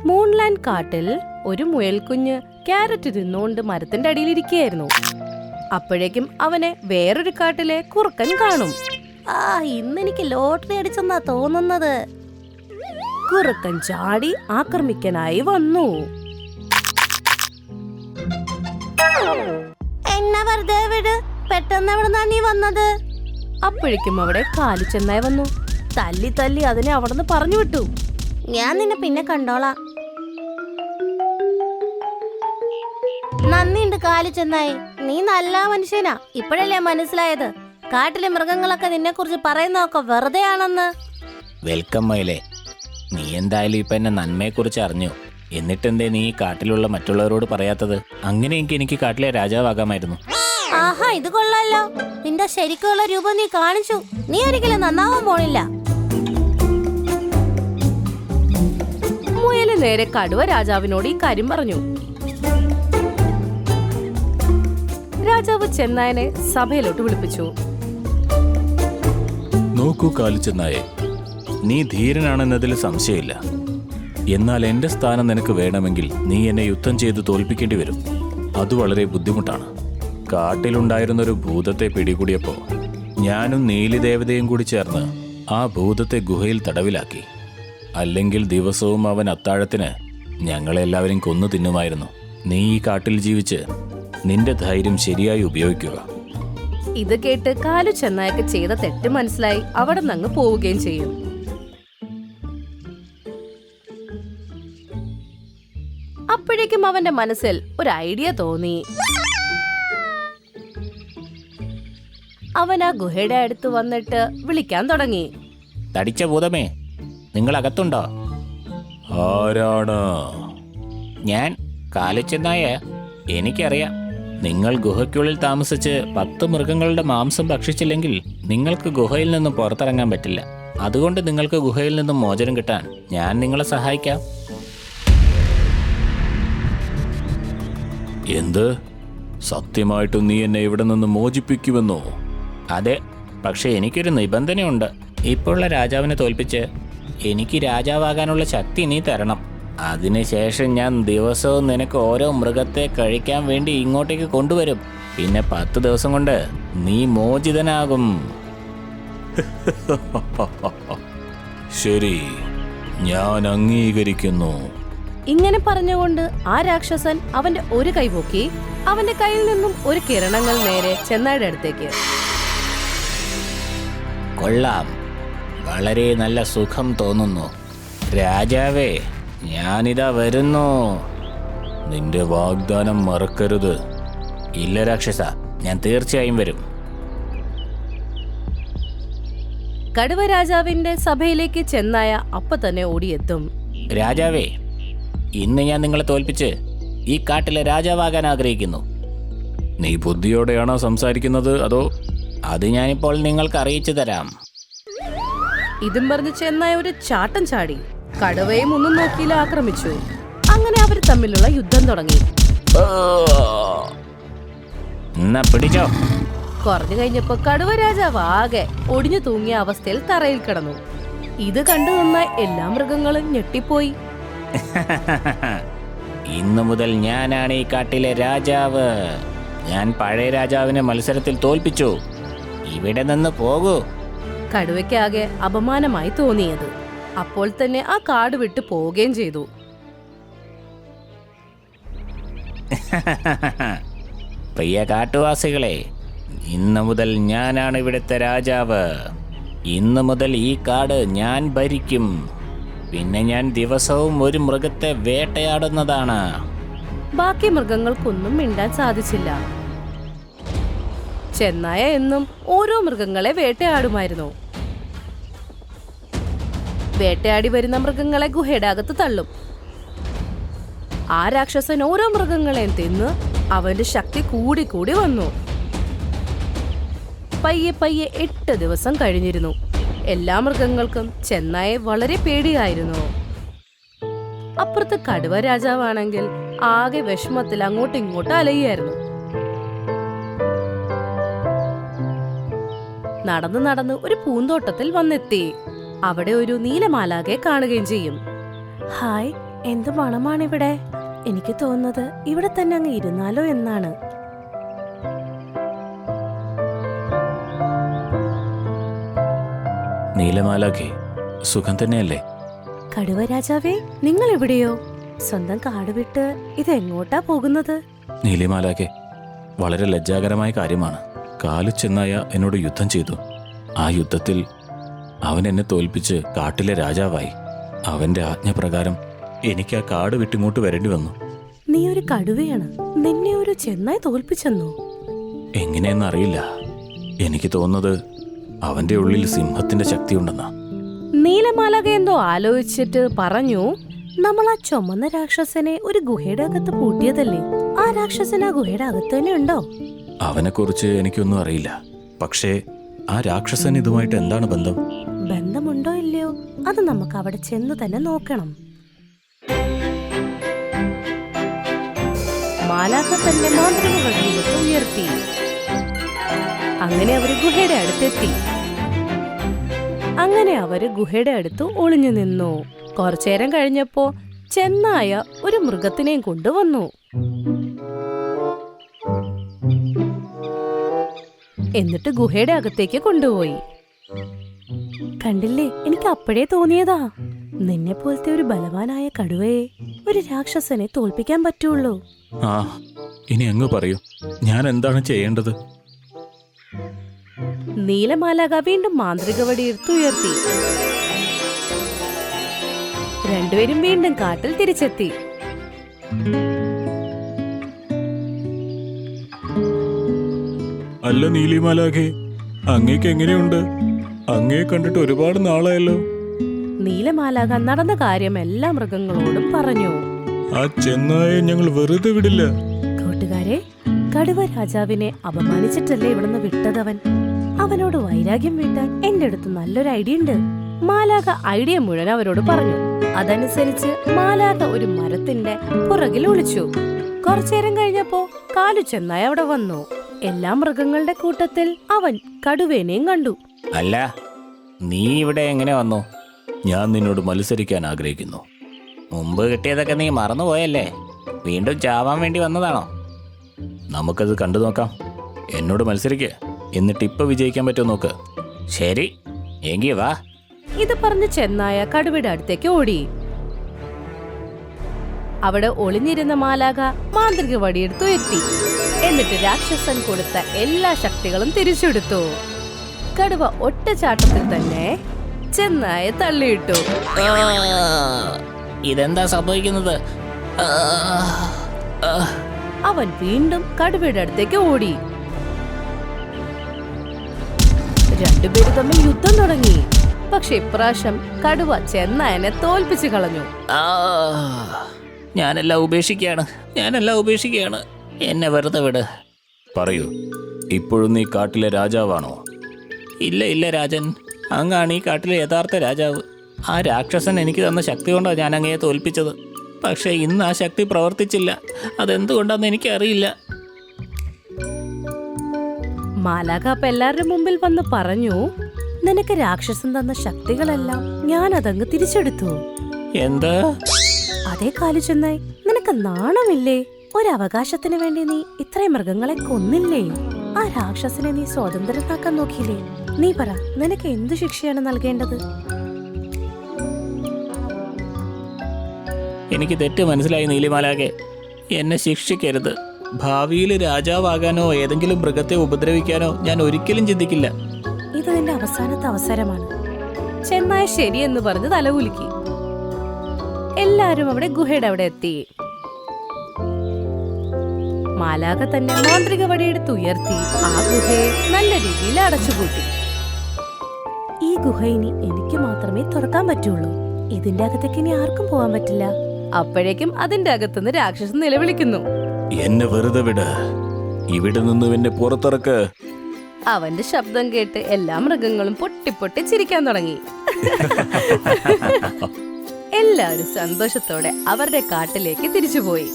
മൂൺലാൻഡ് കാട്ടിൽ ഒരു മുയൽക്കുഞ്ഞ് ക്യാരറ്റ് തിന്നുകൊണ്ട് മരത്തിന്റെ അടിയിലിരിക്കുകയായിരുന്നു. അപ്പോഴേക്കും അവനെ വേറൊരു കാട്ടിലെ കുറുക്കൻ കാണും. ഇന്നെനിക്ക് ലോട്ടറി അടിച്ചെന്നാ തോന്നുന്നത്. കുറുക്കൻ ചാടി ആക്രമിക്കാനായി വന്നു. എന്നെ വെറുതെ വിട്, പെട്ടെന്ന് എവിടുന്നാ നീ വന്നത്? അപ്പോഴേക്കും അവിടെ കാലിച്ചെന്നായി വന്നു. തല്ലി തല്ലി അതിനെ അവിടുന്ന് പറഞ്ഞു വിട്ടു. ഞാൻ നിന്നെ പിന്നെ കണ്ടോളാം. നന്ദിയുണ്ട് കാലിച്ചെന്നായി, നീ നല്ല മനുഷ്യനാ. ഇപ്പോഴല്ലേ മനസ്സിലായത് കാട്ടിലെ മൃഗങ്ങളൊക്കെ നിന്നെ കുറിച്ച് പറയുന്നതൊക്കെ വെറുതെ ആണെന്ന്. വെൽക്കം മയിലേ, നീ എന്തായാലും ഇപ്പൊ എന്നെ നന്മയെ കുറിച്ച് അറിഞ്ഞു. എന്നിട്ടെന്തേ നീ കാട്ടിലുള്ള മറ്റുള്ളവരോട് പറയാത്തത്? അങ്ങനെയെങ്കിൽ എനിക്ക് കാട്ടിലെ രാജാവാകാമായിരുന്നു. ആഹാ, ഇത് കൊള്ളാലോ. നിന്റെ ശരിക്കുള്ള രൂപം നീ കാണിച്ചു. നീ ഒരിക്കലും നന്നാവാൻ പോണില്ല. മുയല് നേരെ കടുവ രാജാവിനോട് ഈ കാര്യം പറഞ്ഞു. രാജാവ് ചെന്നായനെ സഭയിലോട്ട് വിളിപ്പിച്ചു. നോക്കൂ കാലിച്ചെന്നായെ, നീ ധീരനാണെന്നതിൽ സംശയമില്ല. എന്നാൽ എന്റെ സ്ഥാനം നിനക്ക് വേണമെങ്കിൽ നീ എന്നെ യുദ്ധം ചെയ്ത് തോൽപ്പിക്കേണ്ടി വരും. അത് വളരെ ബുദ്ധിമുട്ടാണ്. കാട്ടിലുണ്ടായിരുന്നൊരു ഭൂതത്തെ പിടികൂടിയപ്പോ ഞാനും നീലിദേവതയും കൂടി ചേർന്ന് ആ ഭൂതത്തെ ഗുഹയിൽ തടവിലാക്കി. അല്ലെങ്കിൽ ദിവസവും അവൻ അത്താഴത്തിന് ഞങ്ങളെല്ലാവരും കൊന്നു തിന്നുമായിരുന്നു. നീ ഈ കാട്ടിൽ ജീവിച്ച് നിന്റെ ധൈര്യം ശരിയായി ഉപയോഗിക്കുക. ഇത് കേട്ട് കാലു ചെന്നായക്ക് ചെയ്ത തെറ്റ് മനസ്സിലായി അവിടെ നിന്ന് പോവുകയും ചെയ്യും. അപ്പോഴേക്കും അവന്റെ മനസ്സിൽ ഒരു ഐഡിയ തോന്നി. അവൻ ആ ഗുഹയുടെ അടുത്ത് വന്നിട്ട് വിളിക്കാൻ തുടങ്ങി. തടിച്ച ഭൂതമേ, നിങ്ങൾ അകത്തുണ്ടോ? ആരാണ്? ഞാൻ കാലിച്ചെന്നായ. എനിക്കറിയാം, നിങ്ങൾ ഗുഹയ്ക്കുള്ളിൽ താമസിച്ച് 10 മൃഗങ്ങളുടെ മാംസം ഭക്ഷിച്ചില്ലെങ്കിൽ നിങ്ങൾക്ക് ഗുഹയിൽ നിന്നും പുറത്തിറങ്ങാൻ പറ്റില്ല. അതുകൊണ്ട് നിങ്ങൾക്ക് ഗുഹയിൽ നിന്നും മോചനം കിട്ടാൻ ഞാൻ നിങ്ങളെ സഹായിക്കാം. എന്ത്? സത്യമായിട്ടും നീ എന്നെ ഇവിടെ നിന്ന് മോചിപ്പിക്കുമെന്നോ? അതെ, പക്ഷെ എനിക്കൊരു നിബന്ധനയുണ്ട്. ഇപ്പോഴുള്ള രാജാവിനെ തോൽപ്പിച്ച് എനിക്ക് രാജാവാകാനുള്ള ശക്തി നീ തരണം. അതിനുശേഷം ഞാൻ ദിവസവും നിനക്ക് ഓരോ മൃഗത്തെ കഴിക്കാൻ വേണ്ടി ഇങ്ങോട്ടേക്ക് കൊണ്ടുവരും. പിന്നെ 10 ദിവസം കൊണ്ട് നീ മോചിതനാകും. ശരി, ഞാൻ അംഗീകരിക്കുന്നു. ഇങ്ങനെ പറഞ്ഞുകൊണ്ട് ആ രാക്ഷസൻ അവന്റെ ഒരു കൈ പൊക്കി അവന്റെ കയ്യിൽ നിന്നും ഒരു കിരണങ്ങൾ നേരെ ചെന്നായുടെ അടുത്തേക്ക്. കൊള്ളാം, വളരെ നല്ല സുഖം തോന്നുന്നു. രാജാവേ, ഞാനിതാ വരുന്നു. നിന്റെ വാഗ്ദാനം മറക്കരുത്. ഇല്ല രാക്ഷസ, ഞാൻ തീർച്ചയായും വരും. കടുവ രാജാവിന്റെ സഭയിലേക്ക് ചെന്നായ അപ്പൊ തന്നെ ഓടിയെത്തും. രാജാവേ, ഇന്ന് ഞാൻ നിങ്ങളെ തോൽപ്പിച്ച് ഈ കാട്ടിലെ രാജാവാകാൻ ആഗ്രഹിക്കുന്നു. നീ ബുദ്ധിയോടെയാണോ സംസാരിക്കുന്നത്, അതോ? അത് ഞാനിപ്പോൾ നിങ്ങൾക്ക് അറിയിച്ചു തരാം. ഇതും പറഞ്ഞ് ചെന്നായ ഒരു ചാട്ടം ചാടി കടുവയും ഒന്നും നോക്കിയില്ല ആക്രമിച്ചു. അങ്ങനെ അവർ തമ്മിലുള്ള യുദ്ധം തുടങ്ങി. പിടിച്ചോ. കുറഞ്ഞു കഴിഞ്ഞപ്പോ കടുവ രാജാവ് ആകെ ഒടിഞ്ഞു തൂങ്ങിയ അവസ്ഥയിൽ തറയിൽ കിടന്നു. ഇത് കണ്ടു നിന്ന എല്ലാ മൃഗങ്ങളും ഞെട്ടിപ്പോയി. ഇന്നു മുതൽ ഞാനാണ് ഈ കാട്ടിലെ രാജാവ്. ഞാൻ പഴയ രാജാവിനെ മത്സരത്തിൽ തോൽപ്പിച്ചു. ഇവിടെ നിന്ന് പോകൂ. കടുവയ്ക്കാകെ അപമാനമായി തോന്നിയത്. അപ്പോൾ തന്നെ ആ കാട് വിട്ടു പോവുകയും ചെയ്തു. പ്രിയ കാട്ടുവാസികളെ, ഇന്നു മുതൽ ഞാനാണ് ഇവിടുത്തെ രാജാവ്. ഇന്നു മുതൽ ഈ കാട് ഞാൻ ഭരിക്കും. പിന്നെ ഞാൻ ദിവസവും ഒരു മൃഗത്തെ വേട്ടയാടുന്നതാണ്. ബാക്കി മൃഗങ്ങൾക്കൊന്നും മിണ്ടാൻ സാധിച്ചില്ല. ചെന്നായ എന്നും ഓരോ മൃഗങ്ങളെ വേട്ടയാടുമായിരുന്നു. വേട്ടയാടി വരുന്ന മൃഗങ്ങളെ ഗുഹയുടെ അകത്ത് തള്ളും. ആ രാക്ഷസൻ ഓരോ മൃഗങ്ങളെയും തിന്ന് അവന്റെ ശക്തി കൂടി കൂടി വന്നു. പയ്യെ പയ്യെ 8 ദിവസം കഴിഞ്ഞിരുന്നു. എല്ലാ മൃഗങ്ങൾക്കും ചെന്നായെ വളരെ പേടിയായിരുന്നു. അപ്പുറത്ത് കടുവ രാജാവാണെങ്കിൽ ആകെ വിഷമത്തിൽ അങ്ങോട്ടും ഇങ്ങോട്ടും അലയുകയായിരുന്നു. നടന്നു നടന്ന് ഒരു പൂന്തോട്ടത്തിൽ വന്നെത്തി. അവിടെ ഒരു നീലമാലാകെ കാണുകയും ചെയ്യും. ഹായ്, എന്ത് മണമാണിവിടെ? എനിക്ക് തോന്നുന്നത് ഇവിടെ തന്നെ അങ്ങ് ഇരുന്നാലോ എന്നാണ്. നീലമാലാഖേ, സുഖം തന്നെയല്ലേ? കടുവ രാജാവേ, നിങ്ങൾ എവിടെയോ? സ്വന്തം കാട് വിട്ട് ഇതെങ്ങോട്ടാ പോകുന്നത്? നീലിമാലാഖേ, വളരെ ലജ്ജാകരമായ കാര്യമാണ്. കാലു ചെന്നായ എന്നോട് യുദ്ധം ചെയ്തു. ആ യുദ്ധത്തിൽ അവൻ എന്നെ തോൽപ്പിച്ച് കാട്ടിലെ രാജാവായി. അവന്റെ ആജ്ഞപ്രകാരം എനിക്ക് ആ കാട് വിട്ടിങ്ങോട്ട് വരേണ്ടി വന്നു. നീ ഒരു കടുവയാണ്, നിന്നെ ഒരു ചെന്നായി തോൽപ്പിച്ചെന്നോ? എങ്ങനെയെന്നറിയില്ല. എനിക്ക് തോന്നുന്നത് അവന്റെ ഉള്ളിൽ സിംഹത്തിന്റെ ശക്തിയുണ്ടെന്നാ. നീലമാലക എന്തോ ആലോചിച്ചിട്ട് പറഞ്ഞു, നമ്മൾ ആ ചുമന്ന രാക്ഷസനെ ഒരു ഗുഹയുടെ അകത്ത് പൂട്ടിയതല്ലേ? ആ രാക്ഷസൻ ആ ഗുഹയുടെ അകത്ത് തന്നെ ഉണ്ടോ? അവനെക്കുറിച്ച് എനിക്കൊന്നും അറിയില്ല. പക്ഷേ ആ രാക്ഷസൻ ഇതുമായിട്ട് എന്താണ് ബന്ധം? ബന്ധമുണ്ടോ ഇല്ലയോ അത് നമുക്ക് അവിടെ ചെന്ന് തന്നെ നോക്കണം. മാലാഖ തന്റെ മാന്ത്രിക വടിയെടുത്ത് ഉയർത്തി. അങ്ങനെ അവര് ഗുഹയുടെ അടുത്തെത്തി. അങ്ങനെ അവര് ഗുഹയുടെ അടുത്ത് ഒളിഞ്ഞു നിന്നു. കുറച്ചേരം കഴിഞ്ഞപ്പോ ചെന്നായ ഒരു മൃഗത്തിനെയും കൊണ്ടുവന്നു. എന്നിട്ട് ഗുഹയുടെ അകത്തേക്ക് കൊണ്ടുപോയി. കണ്ടില്ലേ, എനിക്ക് അപ്പോഴേ തോന്നിയതാ, നിന്നെ പോലത്തെ ഒരു ബലവാനായ കടുവയെ ഒരു രാക്ഷസനെ തോൽപ്പിക്കാൻ പറ്റുള്ളൂ. ആ, ഇനി അങ്ങ് പറയൂ, ഞാൻ എന്താണ് ചെയ്യേണ്ടത്? നീലമാലാക വീണ്ടും മാന്ത്രിക വടി എടുത്തുയർത്തി. രണ്ടുപേരും വീണ്ടും കാട്ടിൽ തിരിച്ചെത്തി. അല്ല നീലിമാലാഖേ, അങ്ങേക്ക് എങ്ങനെയുണ്ട്? അങ്ങയെ കണ്ടിട്ട് ഒരുപാട് നാളായല്ലോ. നീലമാലാക നടന്ന കാര്യം എല്ലാ മൃഗങ്ങളോടും പറഞ്ഞു. ആ ചെന്നായെ ഞങ്ങൾ വെറുതെ വിടില്ല. കൂട്ടുകാരെ, കടുവ രാജാവിനെ അപമാനിച്ചിട്ടല്ലേ ഇവിടുന്ന് വിട്ടതവൻ. അവനോട് വൈരാഗ്യം വീട്ടാൻ എന്റെ അടുത്ത് നല്ലൊരു ഐഡിയ ഉണ്ട്. മാലാക ഐഡിയ മുഴുവൻ അവരോട് പറഞ്ഞു. അതനുസരിച്ച് മാലാക ഒരു മരത്തിന്റെ പുറകിൽ ഒളിച്ചു. കുറച്ചേരം കഴിഞ്ഞപ്പോ കാലു ചെന്നായ അവിടെ വന്നു. എല്ലാ മൃഗങ്ങളുടെ കൂട്ടത്തിൽ അവൻ കടുവേനെയും കണ്ടു. അല്ല, നീ ഇവിടെ എങ്ങനെ വന്നു? ഞാൻ നിന്നോട് മത്സരിക്കാൻ ആഗ്രഹിക്കുന്നു. മുമ്പ് കിട്ടിയതൊക്കെ നീ മറന്നുപോയല്ലേ? വീണ്ടും ചാവാൻ വേണ്ടി വന്നതാണോ? നമുക്കത് കണ്ടു നോക്കാം. എന്നോട് മത്സരിക്കുക, എന്നിട്ട് ഇപ്പൊ വിജയിക്കാൻ പറ്റുമോ നോക്ക്. ശരി, എങ്കിൽ വാ. ഇത് പറഞ്ഞ് ചെന്നായ കടുവയുടെ അടുത്തേക്ക് ഓടി. അവിടെ ഒളിഞ്ഞിരുന്ന മാലാക മാന്ത്രിക വടിയെടുത്തു എത്തി. എന്നിട്ട് രാക്ഷസൻ കൊടുത്ത എല്ലാ ശക്തികളും തിരിച്ചെടുത്തു. കടുവ ഒറ്റച്ചാട്ടത്തിൽ തന്നെ ചെന്നായ തള്ളിയിട്ടു. ഇതെന്താ സംഭവിക്കുന്നത്? അവൻ വീണ്ടും കടുവയുടെ അടുത്തേക്ക് ഓടി. രണ്ടുപേരും തമ്മിൽ യുദ്ധം തുടങ്ങി. പക്ഷെ ഇപ്രാവശ്യം കടുവ ചെന്നായനെ തോൽപ്പിച്ചു കളഞ്ഞു. ഞാനെല്ലാം ഉപേക്ഷിക്കുകയാണ്. എന്നെ വെറുതെ വിട്. പറയൂ, ഇപ്പോഴും നീ കാട്ടിലെ രാജാവാണോ? ഇല്ല രാജൻ, അങ്ങാണ് ഈ കാട്ടിലെ യഥാർത്ഥ രാജാവ്. ആ രാക്ഷസൻ എനിക്ക് തന്ന ശക്തി കൊണ്ടാണ് ഞാൻ അങ്ങയെ തോൽപ്പിച്ചത്. പക്ഷേ ഇന്ന് ആ ശക്തി പ്രവർത്തിച്ചില്ല. അതെന്തുകൊണ്ടാന്ന് എനിക്കറിയില്ല. മാലാഖ അപ്പൊ എല്ലാവരുടെ മുമ്പിൽ വന്ന് പറഞ്ഞു, നിനക്ക് രാക്ഷസൻ തന്ന ശക്തികളെല്ലാം ഞാൻ അതങ്ങ് തിരിച്ചെടുത്തു. എന്താ? അതേ കാലു ചെന്നായി, നിനക്ക് നാണമില്ലേ? ഒരവകാശത്തിന് വേണ്ടി നീ ഇത്രയും മൃഗങ്ങളെ കൊന്നില്ലേ? ആ രാക്ഷസനെ നീ സ്വതന്ത്രനാക്കാൻ നോക്കിയില്ലേ? നീ പറ, നിനക്ക് എന്തു ശിക്ഷയാണ് നൽകേണ്ടത്? എനിക്ക് തെറ്റ് മനസ്സിലായി നീലിമാലാകെ. എന്നെ ശിക്ഷിക്കരുത്. ഭാവിയിൽ രാജാവാകാനോ ഏതെങ്കിലും മൃഗത്തെ ഉപദ്രവിക്കാനോ ഞാൻ ഒരിക്കലും ചിന്തിക്കില്ല. ഇത് നിന്റെ അവസാനത്തെ അവസരമാണ്. ചെന്നായ ശരിയെന്ന് പറഞ്ഞ് തലകുലുക്കി. എല്ലാരും അവിടെ ഗുഹയുടെ അവിടെ എത്തി. മാലാഖ തന്നെ മാന്ത്രിക വടിയെടുത്ത് ഉയർത്തി ആ ഗുഹയെ നല്ല രീതിയിൽ അടച്ചുപൂട്ടി. ഈ ഗുഹ ഇനി എനിക്ക് മാത്രമേ തുറക്കാൻ പറ്റുള്ളൂ. ഇതിന്റെ അകത്തേക്ക് ഇനി ആർക്കും പോകാൻ പറ്റില്ല. അപ്പോഴേക്കും അതിന്റെ അകത്തുനിന്ന് രാക്ഷസൻ നിലവിളിക്കുന്നു. എന്നെ വെറുതെ വിട്. ഇവിടെ നിന്ന് എന്നെ പുറത്തിറക്ക്. അവന്റെ ശബ്ദം കേട്ട് എല്ലാ മൃഗങ്ങളും പൊട്ടിപ്പൊട്ടി ചിരിക്കാൻ തുടങ്ങി. എല്ലാവരും സന്തോഷത്തോടെ അവരുടെ കാട്ടിലേക്ക് തിരിച്ചുപോയി.